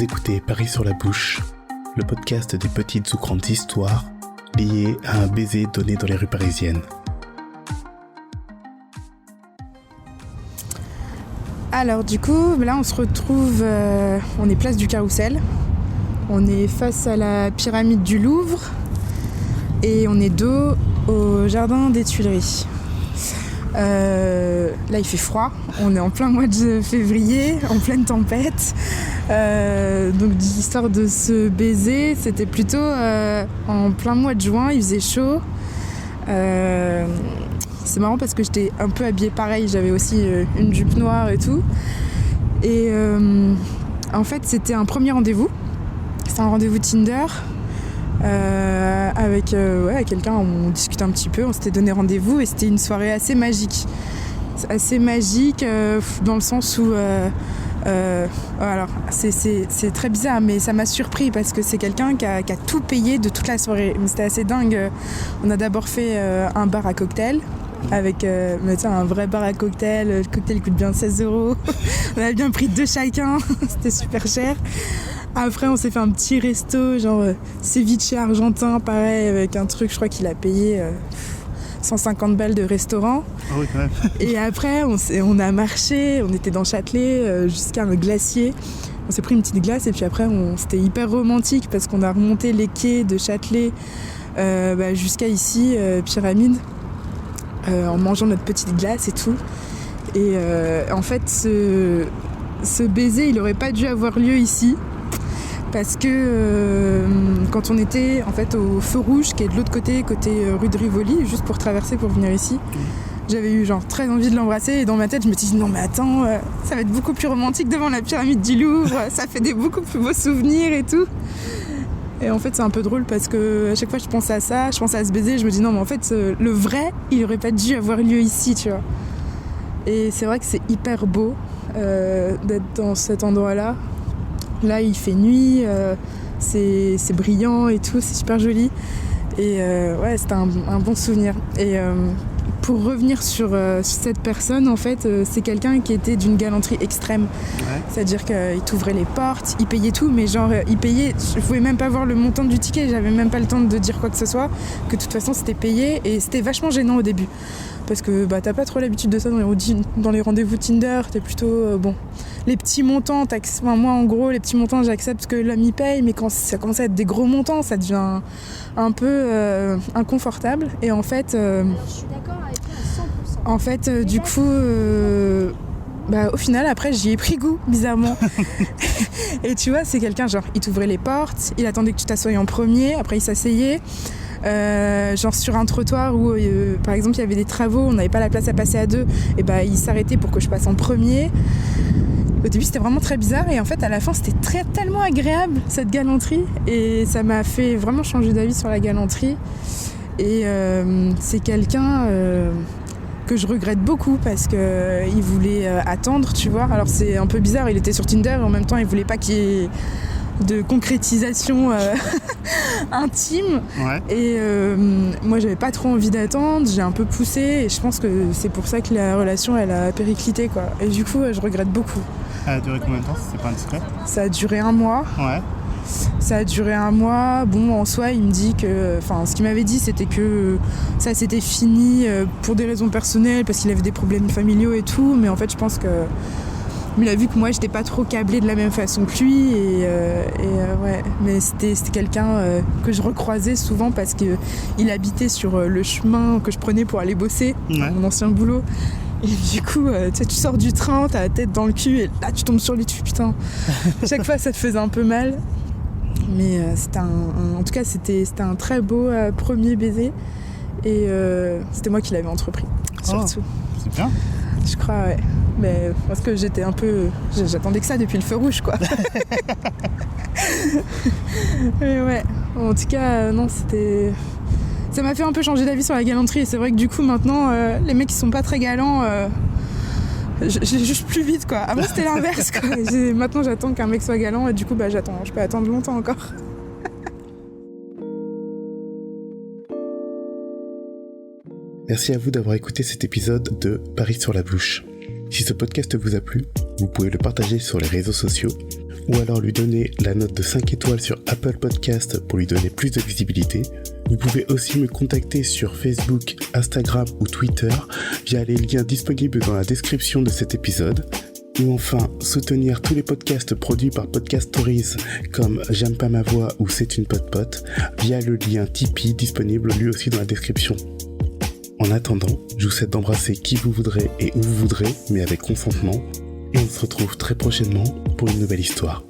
Vous écoutez Paris sur la bouche, le podcast des petites ou grandes histoires liées à un baiser donné dans les rues parisiennes. Alors du coup, là on se retrouve, on est place du Carrousel, on est face à la pyramide du Louvre et on est dos au jardin des Tuileries. Là il fait froid, on est en plein mois de février, en pleine tempête. Donc l'histoire de ce baiser, c'était plutôt en plein mois de juin, il faisait chaud. C'est marrant parce que j'étais un peu habillée pareil, j'avais aussi une jupe noire et tout. Et en fait c'était un premier rendez-vous, c'était un rendez-vous Tinder. Avec quelqu'un, on discutait un petit peu, on s'était donné rendez-vous et c'était une soirée assez magique. Dans le sens où alors c'est très bizarre, mais ça m'a surpris parce que c'est quelqu'un qui a tout payé de toute la soirée. Mais c'était assez dingue. On a d'abord fait un bar à cocktail avec un vrai bar à cocktail. Le cocktail coûte bien 16 €. On a bien pris 2 chacun. C'était super cher. Après on s'est fait un petit resto genre ceviche argentin, pareil, avec un truc, je crois qu'il a payé 150 balles de restaurant. Ah oui, quand même. Et après on a marché, on était dans Châtelet jusqu'à un glacier. On s'est pris une petite glace et puis après c'était hyper romantique parce qu'on a remonté les quais de Châtelet jusqu'à ici, Pyramide, en mangeant notre petite glace et tout. Et en fait ce baiser il aurait pas dû avoir lieu ici. Parce que quand on était en fait au feu rouge qui est de l'autre côté rue de Rivoli, juste pour traverser pour venir ici, j'avais eu genre très envie de l'embrasser et dans ma tête je me suis dit non mais attends, ça va être beaucoup plus romantique devant la pyramide du Louvre, ça fait des beaucoup plus beaux souvenirs et tout. Et en fait c'est un peu drôle parce que à chaque fois je pense à ça, je pense à ce baiser, je me dis non mais en fait le vrai il aurait pas dû avoir lieu ici, tu vois. Et c'est vrai que c'est hyper beau d'être dans cet endroit-là. Là il fait nuit, c'est brillant et tout, c'est super joli. Et c'était un bon souvenir. Et pour revenir sur cette personne, en fait, c'est quelqu'un qui était d'une galanterie extrême. Ouais. C'est-à-dire qu'il t'ouvrait les portes, il payait tout, mais genre il payait, je pouvais même pas voir le montant du ticket, j'avais même pas le temps de dire quoi que ce soit, que de toute façon c'était payé et c'était vachement gênant au début. Parce que t'as pas trop l'habitude de ça dans les rendez-vous Tinder, t'es plutôt les petits montants, moi en gros les petits montants j'accepte que l'homme y paye, mais quand ça commence à être des gros montants ça devient un peu inconfortable. Et en fait je suis d'accord avec toi à 100%. En fait du coup au final après j'y ai pris goût bizarrement. Et tu vois c'est quelqu'un genre il t'ouvrait les portes, il attendait que tu t'assoies en premier, après il s'asseyait. Genre sur un trottoir où par exemple il y avait des travaux, on n'avait pas la place à passer à deux, et il s'arrêtait pour que je passe en premier. Au début c'était vraiment très bizarre et en fait à la fin c'était tellement agréable cette galanterie et ça m'a fait vraiment changer d'avis sur la galanterie. Et c'est quelqu'un que je regrette beaucoup parce que il voulait attendre, tu vois. Alors c'est un peu bizarre, il était sur Tinder et en même temps il voulait pas qu'il y ait de concrétisation intime. Ouais. Et moi j'avais pas trop envie d'attendre, j'ai un peu poussé et je pense que c'est pour ça que la relation elle a périclité quoi. Et du coup je regrette beaucoup. Ça a duré combien de temps si c'est pas indiscret ? Ça a duré 1 mois. Ouais. Ça a duré 1 mois. Bon, en soi, il me dit que... Enfin, ce qu'il m'avait dit, c'était que ça s'était fini pour des raisons personnelles, parce qu'il avait des problèmes familiaux et tout. Mais en fait, je pense que... Il a vu que moi, j'étais pas trop câblée de la même façon que lui. Ouais. Mais c'était quelqu'un que je recroisais souvent parce qu'il habitait sur le chemin que je prenais pour aller bosser, dans mon ancien boulot. Et du coup, tu sors du train, t'as la tête dans le cul et là tu tombes sur lui, tu fais putain. Chaque fois ça te faisait un peu mal. Mais en tout cas c'était un très beau premier baiser. Et c'était moi qui l'avais entrepris, surtout. C'est bien. Je crois, ouais. Mais parce que j'étais un peu... J'attendais que ça depuis le feu rouge, quoi. Mais ouais, en tout cas, non, c'était... Ça m'a fait un peu changer d'avis sur la galanterie. Et c'est vrai que du coup, maintenant, les mecs qui sont pas très galants, je juge plus vite, quoi. Avant, c'était l'inverse, quoi. Maintenant, j'attends qu'un mec soit galant et du coup, j'attends. Je peux attendre longtemps encore. Merci à vous d'avoir écouté cet épisode de Paris sur la bouche. Si ce podcast vous a plu, vous pouvez le partager sur les réseaux sociaux, ou alors lui donner la note de 5 étoiles sur Apple Podcast pour lui donner plus de visibilité. Vous pouvez aussi me contacter sur Facebook, Instagram ou Twitter via les liens disponibles dans la description de cet épisode. Ou enfin, soutenir tous les podcasts produits par Podcast Stories comme J'aime pas ma voix ou C'est une pote via le lien Tipeee disponible lui aussi dans la description. En attendant, je vous souhaite d'embrasser qui vous voudrez et où vous voudrez, mais avec consentement. Et on se retrouve très prochainement pour une nouvelle histoire.